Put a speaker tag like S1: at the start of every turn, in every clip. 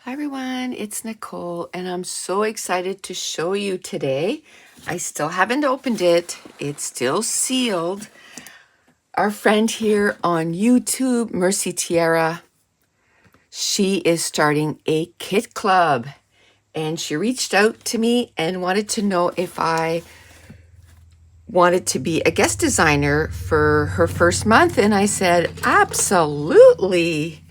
S1: Hi everyone, it's Nicole and I'm so excited to show you today. I still haven't opened it. It's still sealed. Our friend here on YouTube, Mercy Tiara, she is starting a kit club and she reached out to me and wanted to know if I wanted to be a guest designer for her first month, and I said, absolutely.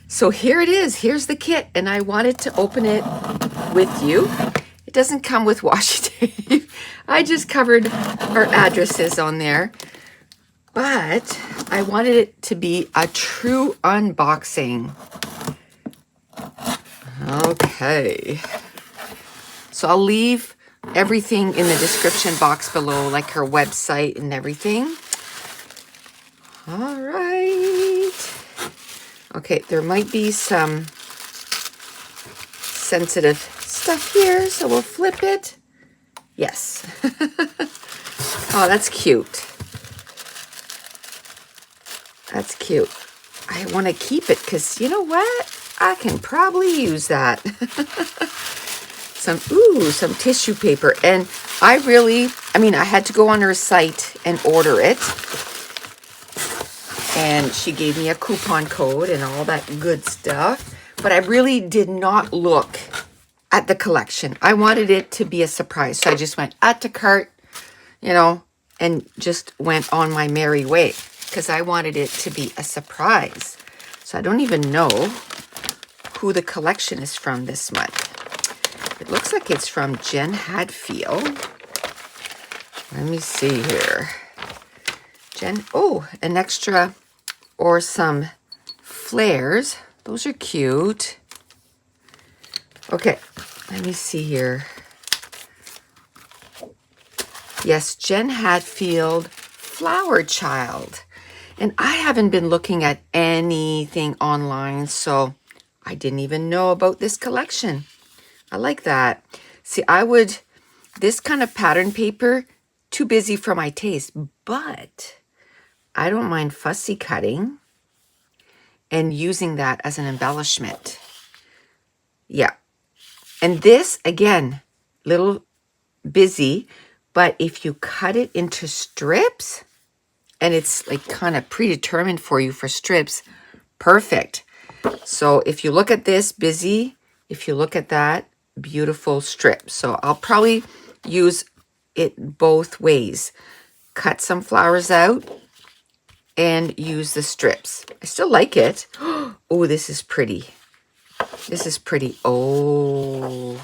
S1: So here it is. Here's the kit, and I wanted to open it with you. It doesn't come with washi tape. I just covered our addresses on there, but I wanted it to be a true unboxing. Okay. So I'll leave everything in the description box below, like her website and everything. All right. Okay, there might be some sensitive stuff here, so we'll flip it. Yes. Oh, that's cute. That's cute. I want to keep it because you know what? I can probably use that. Some tissue paper. And I had to go on her site and order it. And she gave me a coupon code and all that good stuff. But I really did not look at the collection. I wanted it to be a surprise. So I just went add to cart, and just went on my merry way because I wanted it to be a surprise. So I don't even know who the collection is from this month. It looks like it's from Jen Hadfield. Let me see here. An extra or some flares. Those are cute. Okay, let me see here. Yes, Jen Hadfield, Flower Child. And I haven't been looking at anything online, so I didn't even know about this collection. I like that. See, this kind of pattern paper, too busy for my taste, but I don't mind fussy cutting and using that as an embellishment. Yeah. And this, again, little busy, but if you cut it into strips, and it's like kind of predetermined for you for strips, perfect. So if you look at this, busy, if you look at that, beautiful strip. So I'll probably use it both ways. Cut some flowers out and use the strips. I still like it. Oh, this is pretty. This is pretty. Oh,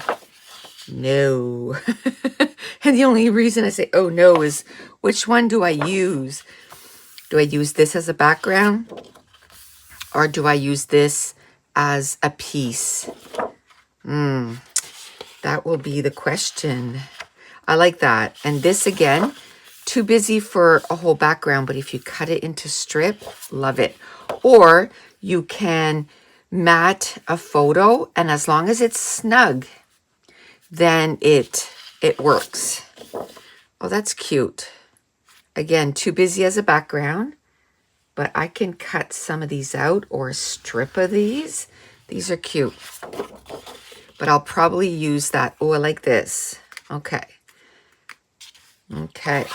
S1: no. And the only reason I say, oh, no, is which one do I use? Do I use this as a background? Or do I use this as a piece? That will be the question. I like that. And this, again, too busy for a whole background, but if you cut it into strip, love it. Or you can mat a photo, and as long as it's snug, then it works. Oh, that's cute. Again, too busy as a background, but I can cut some of these out or a strip of these. These are cute. But I'll probably use that. Oh, I like this. Okay. Okay.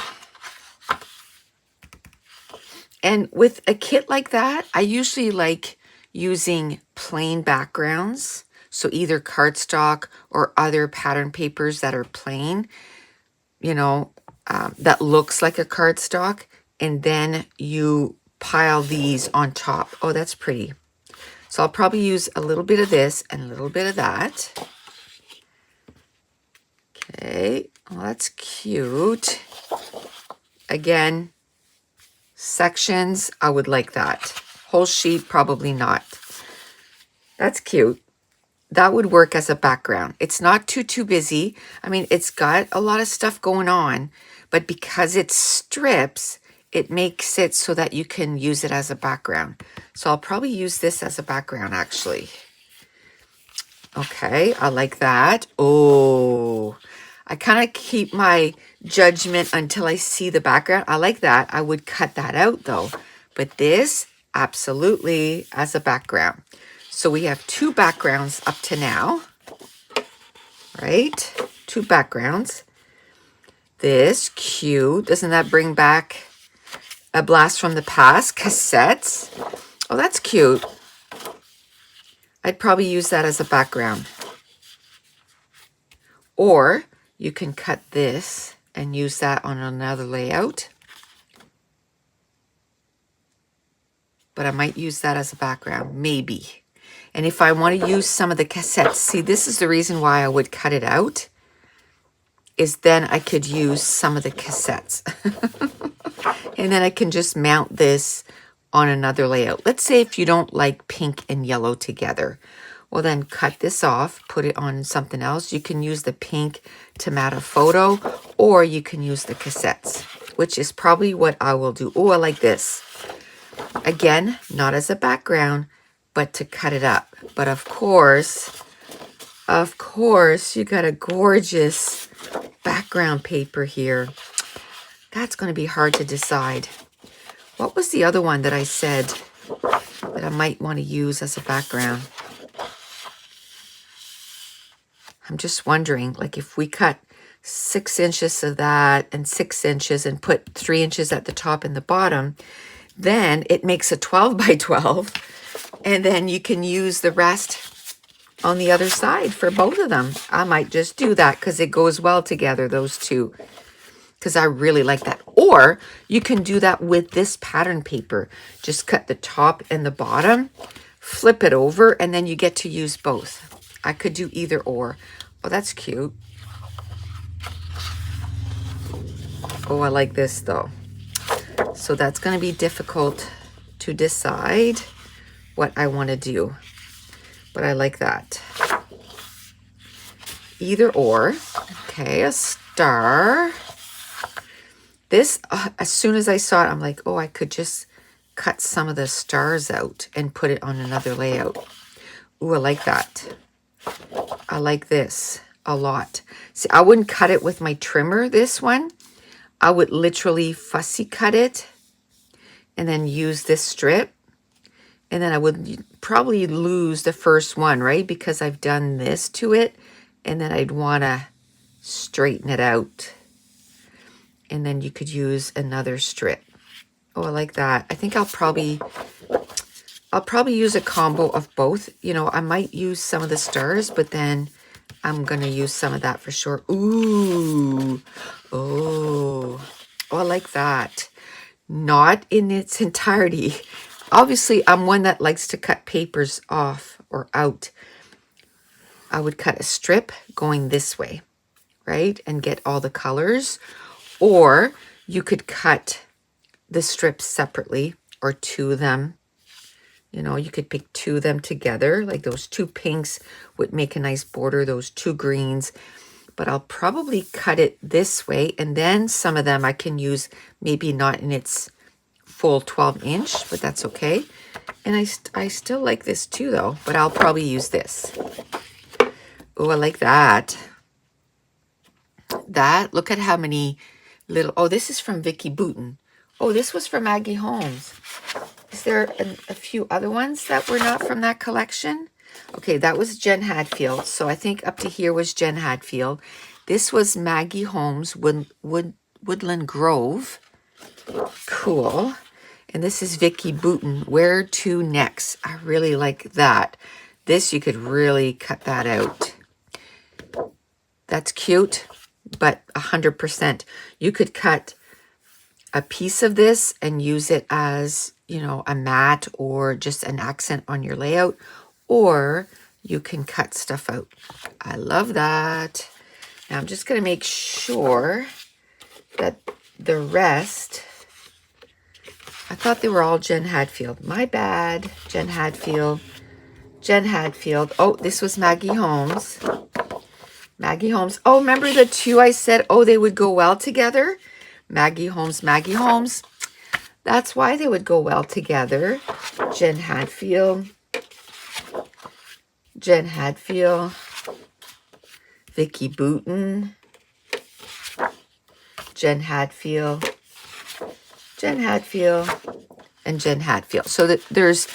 S1: And with a kit like that, I usually like using plain backgrounds. So either cardstock or other pattern papers that are plain, that looks like a cardstock. And then you pile these on top. Oh, that's pretty. So I'll probably use a little bit of this and a little bit of that. Okay, well, that's cute. Again, sections, I would like that. Whole sheet, probably not. That's cute. That would work as a background. It's not too busy. I mean, it's got a lot of stuff going on, but because it's strips, it makes it so that you can use it as a background. So I'll probably use this as a background, actually. Okay, I like that. Oh, I kind of keep my judgment until I see the background. I like that. I would cut that out, though. But this, absolutely, as a background. So we have 2 backgrounds up to now, right? 2 backgrounds. This, cute. Doesn't that bring back a blast from the past? Cassettes. Oh, that's cute. I'd probably use that as a background. Or you can cut this and use that on another layout. But I might use that as a background, maybe. And if I want to use some of the cassettes, see, this is the reason why I would cut it out, is then I could use some of the cassettes. And then I can just mount this on another layout. Let's say if you don't like pink and yellow together. Well, then cut this off, put it on something else. You can use the pink to mat a photo, or you can use the cassettes, which is probably what I will do. Oh, I like this. Again, not as a background, but to cut it up. But of course, you got a gorgeous background paper here. That's going to be hard to decide. What was the other one that I said that I might want to use as a background? I'm just wondering, like if we cut 6 inches of that and 6 inches and put 3 inches at the top and the bottom, then it makes a 12 by 12. And then you can use the rest on the other side for both of them. I might just do that because it goes well together, those two. Because I really like that. Or you can do that with this pattern paper. Just cut the top and the bottom, flip it over, and then you get to use both. I could do either or. Oh, that's cute. Oh, I like this though. So that's going to be difficult to decide what I want to do. But I like that. Either or. Okay, a star. This, as soon as I saw it, I'm like, oh, I could just cut some of the stars out and put it on another layout. Ooh, I like that. I like this a lot. See, I wouldn't cut it with my trimmer, this one. I would literally fussy cut it and then use this strip. And then I would probably lose the first one, right? Because I've done this to it. And then I'd want to straighten it out. And then you could use another strip. Oh, I like that. I think I'll probably use a combo of both. You know, I might use some of the stars, but then I'm going to use some of that for sure. Ooh. Oh, I like that. Not in its entirety. Obviously, I'm one that likes to cut papers off or out. I would cut a strip going this way, right? And get all the colors. Or you could cut the strips separately or 2 of them. You know, you could pick 2 of them together. Like those 2 pinks would make a nice border, those 2 greens. But I'll probably cut it this way. And then some of them I can use maybe not in its full 12-inch, but that's okay. And I still like this too, though. But I'll probably use this. Oh, I like that. Look at how many little... Oh, this is from Vicky Boutin. Oh, this was from Maggie Holmes. Is there a few other ones that were not from that collection? Okay, that was Jen Hadfield. So I think up to here was Jen Hadfield. This was Maggie Holmes, Woodland Grove. Cool. And this is Vicky Boutin, Where to Next. I really like that. This, you could really cut that out. That's cute, but 100%. You could cut a piece of this and use it as, you know, a mat or just an accent on your layout, or you can cut stuff out. I love that. Now I'm just going to make sure that the rest, I thought they were all Jen Hadfield. My bad, Jen Hadfield. Jen Hadfield. Oh, this was Maggie Holmes. Maggie Holmes. Oh, remember the 2 I said, oh, they would go well together? Maggie Holmes, Maggie Holmes. That's why they would go well together. Jen Hadfield. Jen Hadfield. Vicky Boutin. Jen Hadfield. Jen Hadfield. And Jen Hadfield. So that there's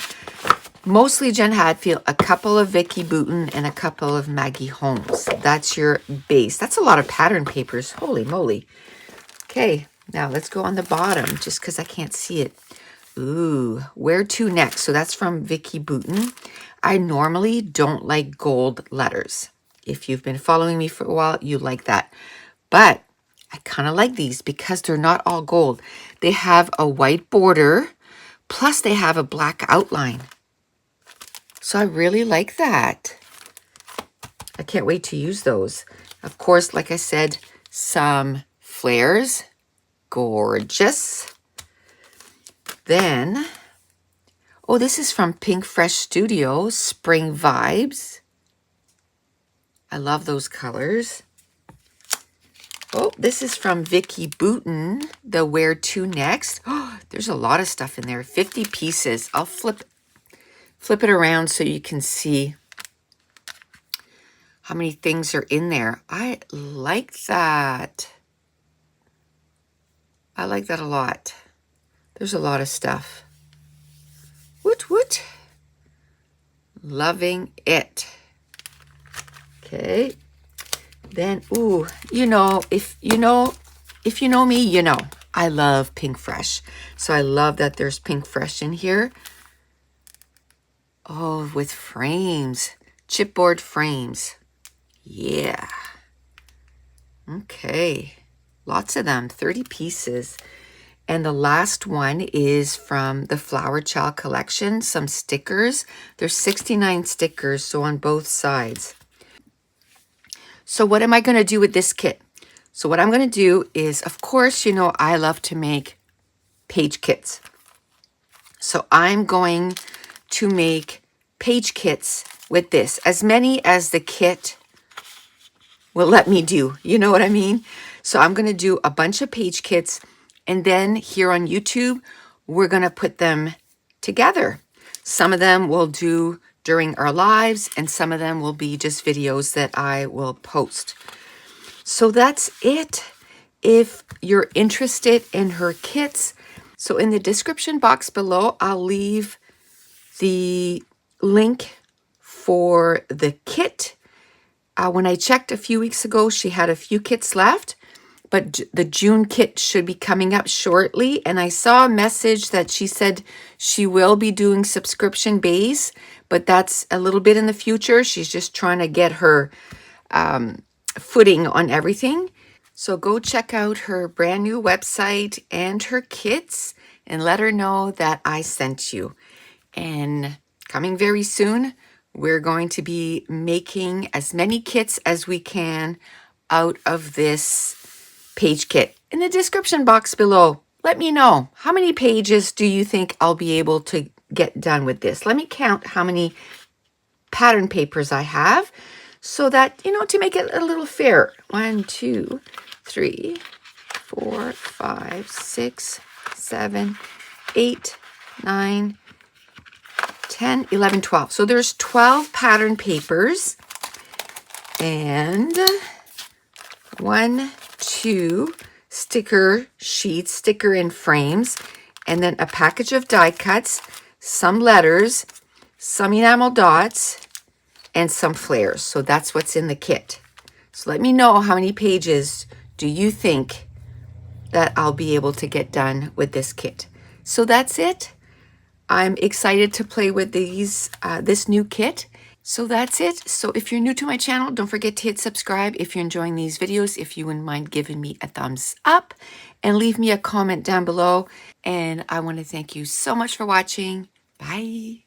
S1: mostly Jen Hadfield, a couple of Vicky Bouton, and a couple of Maggie Holmes. That's your base. That's a lot of pattern papers. Holy moly. Okay, now let's go on the bottom just because I can't see it. Ooh, where to next? So that's from Vicky Bouton. I normally don't like gold letters. If you've been following me for a while, you like that. But I kind of like these because they're not all gold. They have a white border, plus they have a black outline. So I really like that. I can't wait to use those. Of course, like I said, some flares. Gorgeous. Then, oh, this is from Pink Fresh Studio, Spring Vibes. I love those colors. Oh, this is from Vicky Bouton, the Where To Next. Oh, there's a lot of stuff in there, 50 pieces. I'll flip it around so you can see how many things are in there. I like that. I like that a lot. There's a lot of stuff. Woot woot. Loving it. Okay. Then, ooh, if you know me, you know, I love Pink Fresh. So I love that there's Pink Fresh in here. Oh, with frames, chipboard frames. Yeah. Okay. Lots of them, 30 pieces. And the last one is from the Flower Child collection, some stickers. There's 69 stickers, so on both sides. So what am I going to do with this kit? So what I'm going to do is, of course, I love to make page kits. So I'm going to make page kits with this, as many as the kit will let me do. You know what I mean? So I'm going to do a bunch of page kits, and then here on YouTube, we're going to put them together. Some of them we'll do during our lives, and some of them will be just videos that I will post. So that's it. If you're interested in her kits, so in the description box below, I'll leave the link for the kit. When I checked a few weeks ago, she had a few kits left, but the June kit should be coming up shortly. And I saw a message that she said she will be doing subscription base, but that's a little bit in the future. She's just trying to get her footing on everything. So go check out her brand new website and her kits and let her know that I sent you. And coming very soon, we're going to be making as many kits as we can out of this page kit. In the description box below, let me know, how many pages do you think I'll be able to get done with this? Let me count how many pattern papers I have so that, to make it a little fair. 1, 2, 3, 4, 5, 6, 7, 8, 9, 10, 11, 12. So there's 12 pattern papers and 1, 2 sticker sheets, sticker in frames, and then a package of die cuts, some letters, some enamel dots, and some flares. So that's what's in the kit. So let me know, how many pages do you think that I'll be able to get done with this kit? So that's it. I'm excited to play with this new kit. So that's it. So if you're new to my channel, don't forget to hit subscribe. If you're enjoying these videos, if you wouldn't mind giving me a thumbs up and leave me a comment down below. And I want to thank you so much for watching. Bye.